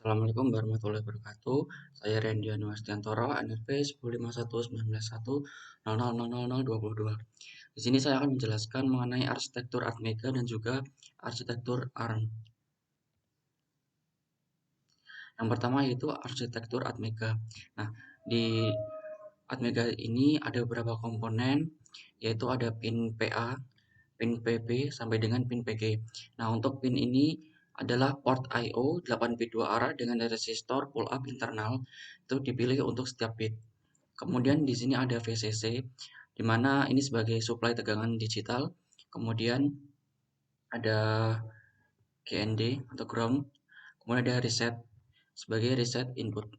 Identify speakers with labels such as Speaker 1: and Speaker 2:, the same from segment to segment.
Speaker 1: Assalamualaikum warahmatullahi wabarakatuh. Saya Randy Anuastiantoro, NRP 1519110000022. Di sini saya akan menjelaskan mengenai arsitektur Atmega dan juga arsitektur ARM. Yang pertama yaitu arsitektur Atmega. Nah, di Atmega ini ada beberapa komponen, yaitu ada pin PA, pin PB, sampai dengan pin PG. Nah, untuk pin ini adalah port I/O 8 bit 2 arah dengan resistor pull up internal itu dipilih untuk setiap bit. Kemudian di sini ada VCC di mana ini sebagai supply tegangan digital. Kemudian ada GND atau ground. Kemudian ada reset sebagai reset input.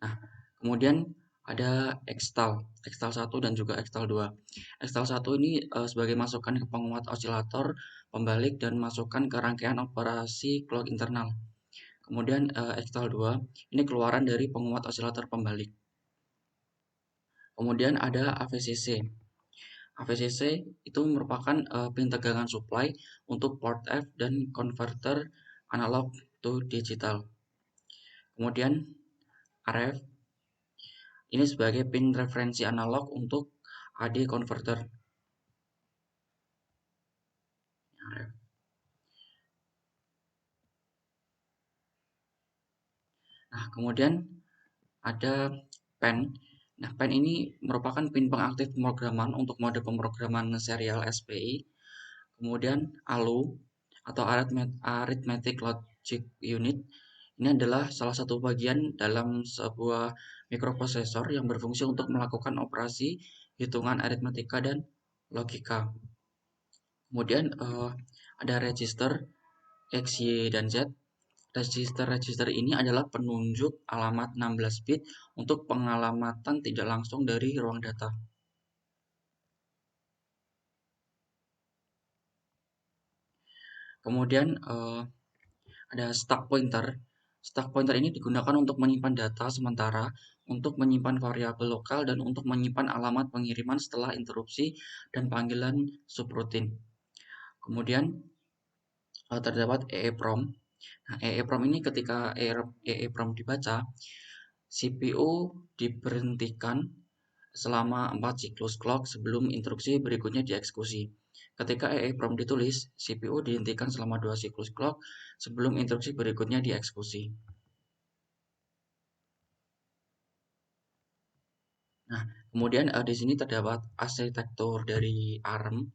Speaker 1: Nah, kemudian ada Xtal 1 dan juga Xtal 2. Xtal 1 ini sebagai masukan ke penguat osilator, pembalik, dan masukan ke rangkaian operasi clock internal. Kemudian Xtal 2 ini keluaran dari penguat osilator pembalik. Kemudian ada AVCC. AVCC itu merupakan pin tegangan supply untuk port F dan converter analog to digital. Kemudian RF ini sebagai pin referensi analog untuk AD converter. Nah, kemudian ada PEN. Nah, PEN ini merupakan pin pengaktif pemrograman untuk mode pemrograman serial SPI. Kemudian ALU atau Arithmetic Logic Unit. Ini adalah salah satu bagian dalam sebuah mikroprosesor yang berfungsi untuk melakukan operasi hitungan aritmetika dan logika. Kemudian ada register X, Y, dan Z. Register ini adalah penunjuk alamat 16 bit untuk pengalamatan tidak langsung dari ruang data. Kemudian ada stack pointer. Stack pointer ini digunakan untuk menyimpan data sementara, untuk menyimpan variabel lokal, dan untuk menyimpan alamat pengiriman setelah interupsi dan panggilan subroutine. Kemudian terdapat EEPROM. Nah, EEPROM ini ketika EEPROM dibaca, CPU diberhentikan selama 4 siklus clock sebelum instruksi berikutnya dieksekusi. Ketika EEPROM ditulis, CPU dihentikan selama 2 siklus clock sebelum instruksi berikutnya dieksekusi. Nah, kemudian di sini terdapat arsitektur dari ARM.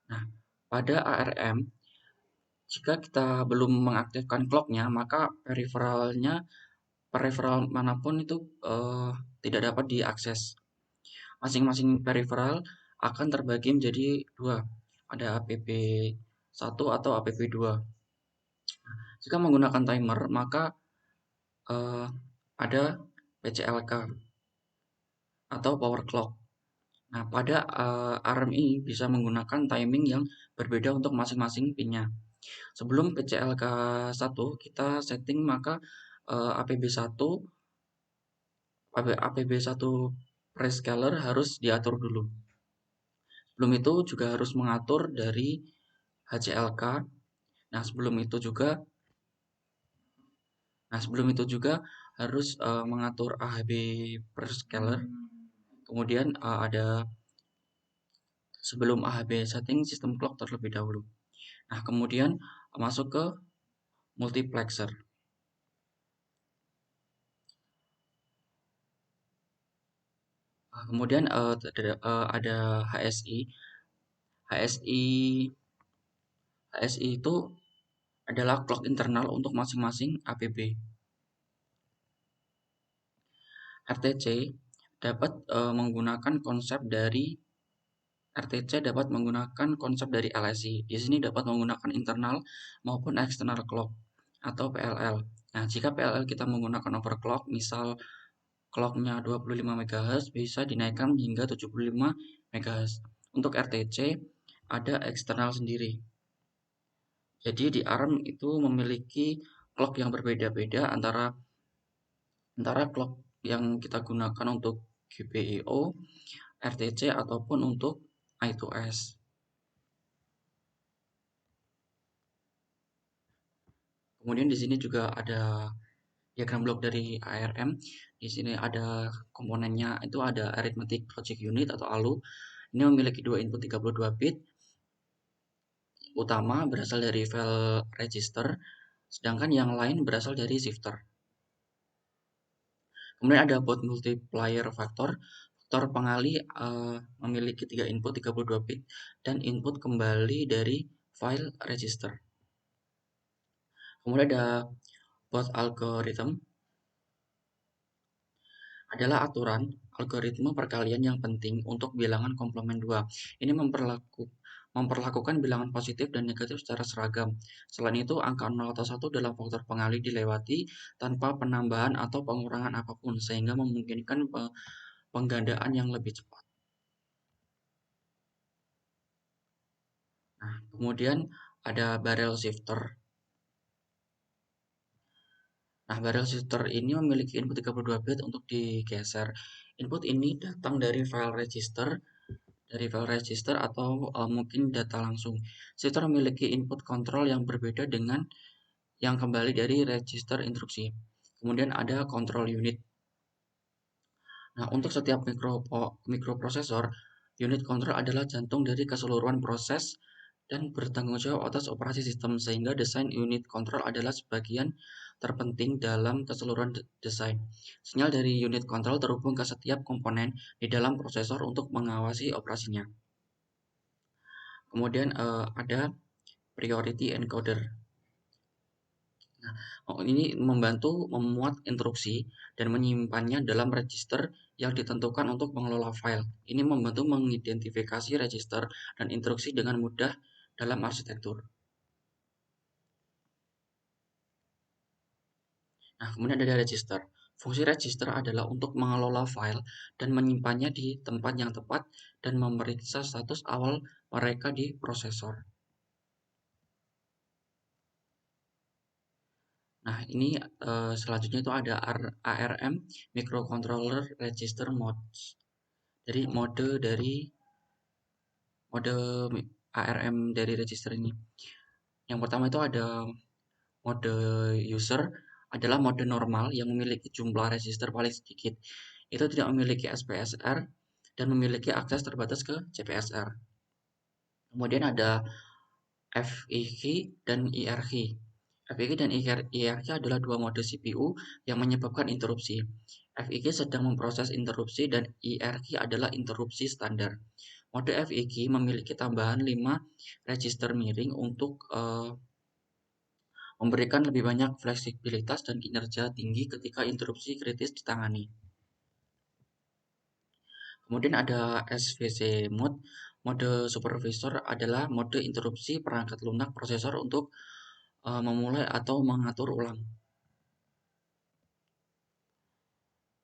Speaker 1: Nah, pada ARM, jika kita belum mengaktifkan clocknya, maka peripheral manapun itu tidak dapat diakses. Masing-masing peripheral akan terbagi menjadi dua, ada APB1 atau APB2. Jika menggunakan timer, maka ada PCLK atau power clock. Nah, pada ARM ini bisa menggunakan timing yang berbeda untuk masing-masing pinnya. Sebelum PCLK 1 kita setting, maka APB1 prescaler harus diatur dulu. Sebelum itu juga harus mengatur dari HCLK. Nah, sebelum itu juga harus mengatur AHB prescaler. Kemudian ada sebelum AHB setting sistem clock terlebih dahulu. Nah, kemudian masuk ke multiplexer. Kemudian ada HSI. HSI itu adalah clock internal untuk masing-masing APB. RTC dapat menggunakan konsep dari LSI. Di sini dapat menggunakan internal maupun external clock atau PLL. Nah, jika PLL kita menggunakan overclock, misal clocknya 25 MHz, bisa dinaikkan hingga 75 MHz. Untuk RTC ada eksternal sendiri. Jadi di ARM itu memiliki clock yang berbeda-beda antara clock yang kita gunakan untuk GPIO, RTC, ataupun untuk I2S. Kemudian di sini juga ada diagram blok dari ARM. Di sini ada komponennya, itu ada Arithmetic Logic Unit atau ALU. Ini memiliki dua input 32 bit utama berasal dari file register, sedangkan yang lain berasal dari shifter. Kemudian ada both multiplier factor. Faktor pengali memiliki 3 input 32 bit dan input kembali dari file register. Kemudian ada both algorithm adalah aturan algoritma perkalian yang penting untuk bilangan komplement 2. Ini memperlakukan bilangan positif dan negatif secara seragam. Selain itu, angka 0 atau 1 dalam faktor pengali dilewati tanpa penambahan atau pengurangan apapun, sehingga memungkinkan penggandaan yang lebih cepat. Nah, kemudian ada barrel shifter. Nah, barrel shifter ini memiliki input 32 bit untuk digeser. Input ini datang dari file register atau mungkin data langsung. Shifter memiliki input kontrol yang berbeda dengan yang kembali dari register instruksi. Kemudian ada control unit. Nah, untuk setiap mikroprosesor, unit kontrol adalah jantung dari keseluruhan proses dan bertanggung jawab atas operasi sistem, sehingga desain unit kontrol adalah sebagian terpenting dalam keseluruhan desain. Sinyal dari unit kontrol terhubung ke setiap komponen di dalam prosesor untuk mengawasi operasinya. Kemudian ada priority encoder. Nah, ini membantu memuat instruksi dan menyimpannya dalam register yang ditentukan untuk mengelola file. Ini membantu mengidentifikasi register dan instruksi dengan mudah dalam arsitektur. Nah, kemudian ada register. Fungsi register adalah untuk mengelola file dan menyimpannya di tempat yang tepat dan memeriksa status awal mereka di prosesor. Nah, ini selanjutnya itu ada ARM Microcontroller Register Modes. Jadi mode ARM dari register ini. Yang pertama itu ada mode user, adalah mode normal yang memiliki jumlah register paling sedikit. Itu tidak memiliki SPSR dan memiliki akses terbatas ke CPSR. Kemudian ada FIQ dan IRQ. FIQ dan IRQ adalah dua mode CPU yang menyebabkan interupsi. FIQ sedang memproses interupsi dan IRQ adalah interupsi standar. Mode FIQ memiliki tambahan 5 register miring untuk memberikan lebih banyak fleksibilitas dan kinerja tinggi ketika interupsi kritis ditangani. Kemudian ada SVC mode. Mode supervisor adalah mode interupsi perangkat lunak prosesor untuk memulai atau mengatur ulang.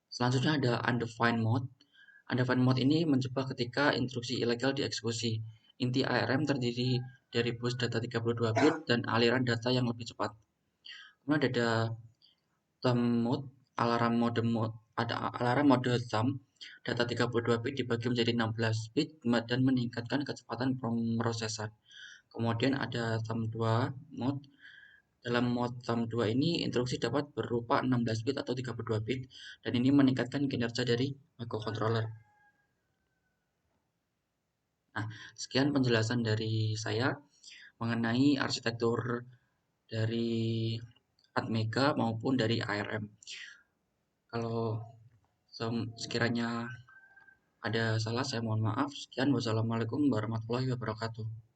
Speaker 1: Selanjutnya ada undefined mode. Undefined mode ini menjebak ketika instruksi ilegal dieksekusi. Inti ARM terdiri dari bus data 32 bit dan aliran data yang lebih cepat. Kemudian ada thumb mode, ada alarm mode thumb, data 32 bit dibagi menjadi 16 bit dan meningkatkan kecepatan pemrosesan. Kemudian ada thumb 2 mode. Dalam mode thumb 2 ini instruksi dapat berupa 16 bit atau 32 bit dan ini meningkatkan kinerja dari microcontroller. Nah, sekian penjelasan dari saya mengenai arsitektur dari Atmega maupun dari ARM. Kalau sekiranya ada salah, saya mohon maaf. Sekian, wassalamualaikum warahmatullahi wabarakatuh.